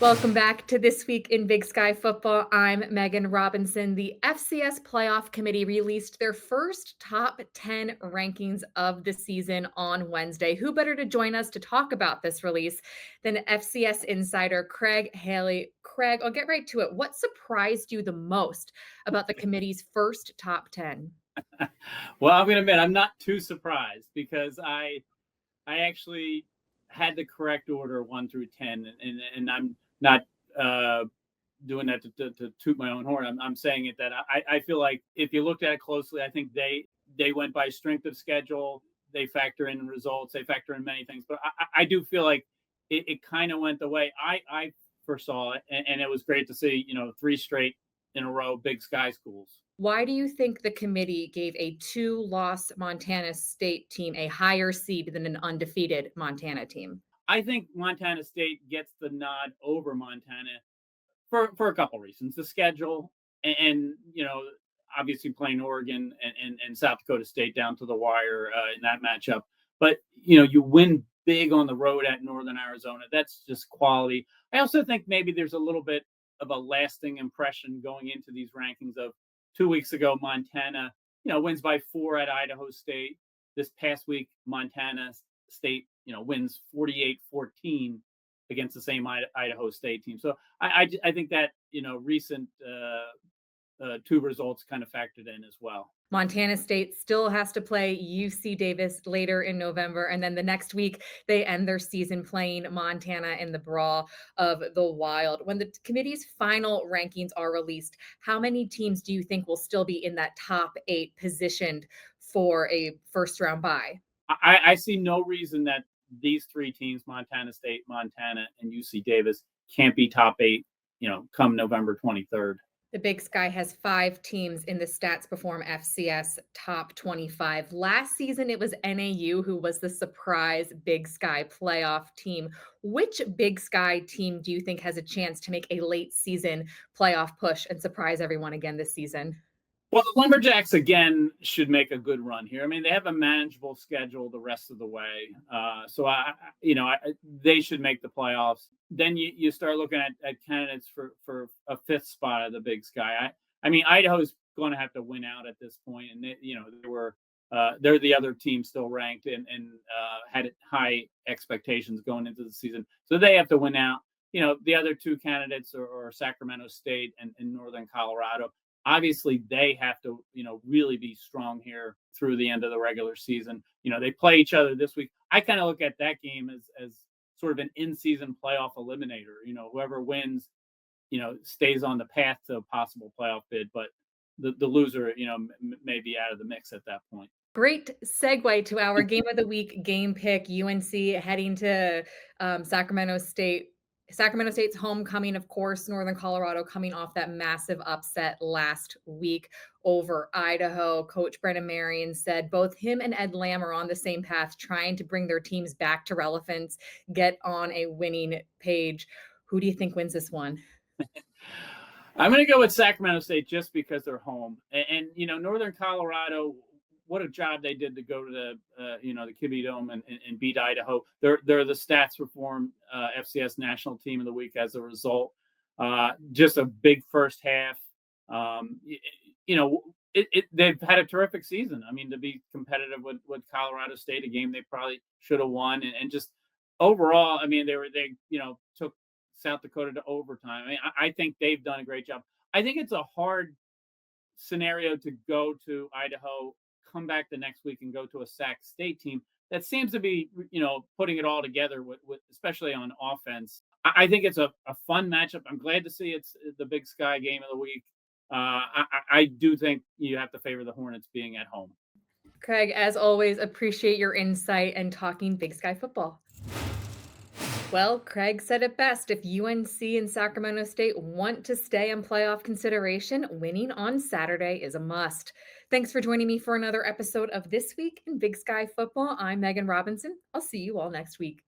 Welcome back to This Week in Big Sky Football. I'm Megan Robinson. The FCS Playoff Committee released their first top 10 rankings of the season on Wednesday. Who better to join us to talk about this release than FCS insider Craig Haley? Craig, I'll get right to it. What surprised you the most about the committee's first top 10? Well, I'm going to admit I'm not too surprised because I actually had the correct order 1 through 10, and I'm not doing that to toot my own horn. I'm saying it that I feel like if you looked at it closely, I think they went by strength of schedule. They factor in results. They factor in many things, but I do feel like it kind of went the way I foresaw it, and it was great to see 3 straight in a row Big Sky schools. Why do you think the committee gave a 2-loss Montana State team a higher seed than an undefeated Montana team? I think Montana State gets the nod over Montana for a couple reasons. The schedule and obviously playing Oregon and South Dakota State down to the wire in that matchup. But, you win big on the road at Northern Arizona. That's just quality. I also think maybe there's a little bit of a lasting impression going into these rankings of 2 weeks ago, Montana, wins by 4 at Idaho State. This past week, Montana State, wins 48-14 against the same Idaho State team. So I think that, recent 2 results kind of factored in as well. Montana State still has to play UC Davis later in November. And then the next week, they end their season playing Montana in the Brawl of the Wild. When the committee's final rankings are released, how many teams do you think will still be in that top 8 positioned for a first round bye? I see no reason that these 3 teams, Montana State, Montana, and UC Davis, can't be top 8, come November 23rd. The Big Sky has 5 teams in the Stats Perform FCS top 25. Last season, it was NAU who was the surprise Big Sky playoff team. Which Big Sky team do you think has a chance to make a late season playoff push and surprise everyone again this season? Well, the Lumberjacks, again, should make a good run here. I mean, they have a manageable schedule the rest of the way. So, they should make the playoffs. Then you start looking at candidates for a 5th spot of the Big Sky. I mean, Idaho's going to have to win out at this point. And, they're the other team still ranked and had high expectations going into the season. So they have to win out. The other 2 candidates are Sacramento State and Northern Colorado. Obviously, they have to, really be strong here through the end of the regular season. They play each other this week. I kind of look at that game as sort of an in-season playoff eliminator. Whoever wins, stays on the path to a possible playoff bid, but the loser, may be out of the mix at that point. Great segue to our game of the week game pick. UNC heading to Sacramento State. Sacramento State's homecoming, of course, Northern Colorado coming off that massive upset last week over Idaho. Coach Brennan Marion said both him and Ed Lamb are on the same path, trying to bring their teams back to relevance, get on a winning page. Who do you think wins this one? I'm going to go with Sacramento State just because they're home. And Northern Colorado, what a job they did to go to the the Kibbe Dome and beat Idaho. They're the Stats Reform FCS National Team of the Week as a result. Just a big first half. They've had a terrific season. I mean, to be competitive with Colorado State, a game they probably should have won, and just overall, I mean, they took South Dakota to overtime. I mean, I think they've done a great job. I think it's a hard scenario to go to Idaho, come back the next week and go to a Sac State team that seems to be, putting it all together with especially on offense. I think it's a fun matchup. I'm glad to see it's the Big Sky game of the week. I do think you have to favor the Hornets being at home. Craig, as always, appreciate your insight and talking Big Sky football. Well, Craig said it best. If UNC and Sacramento State want to stay in playoff consideration, winning on Saturday is a must. Thanks for joining me for another episode of This Week in Big Sky Football. I'm Megan Robinson. I'll see you all next week.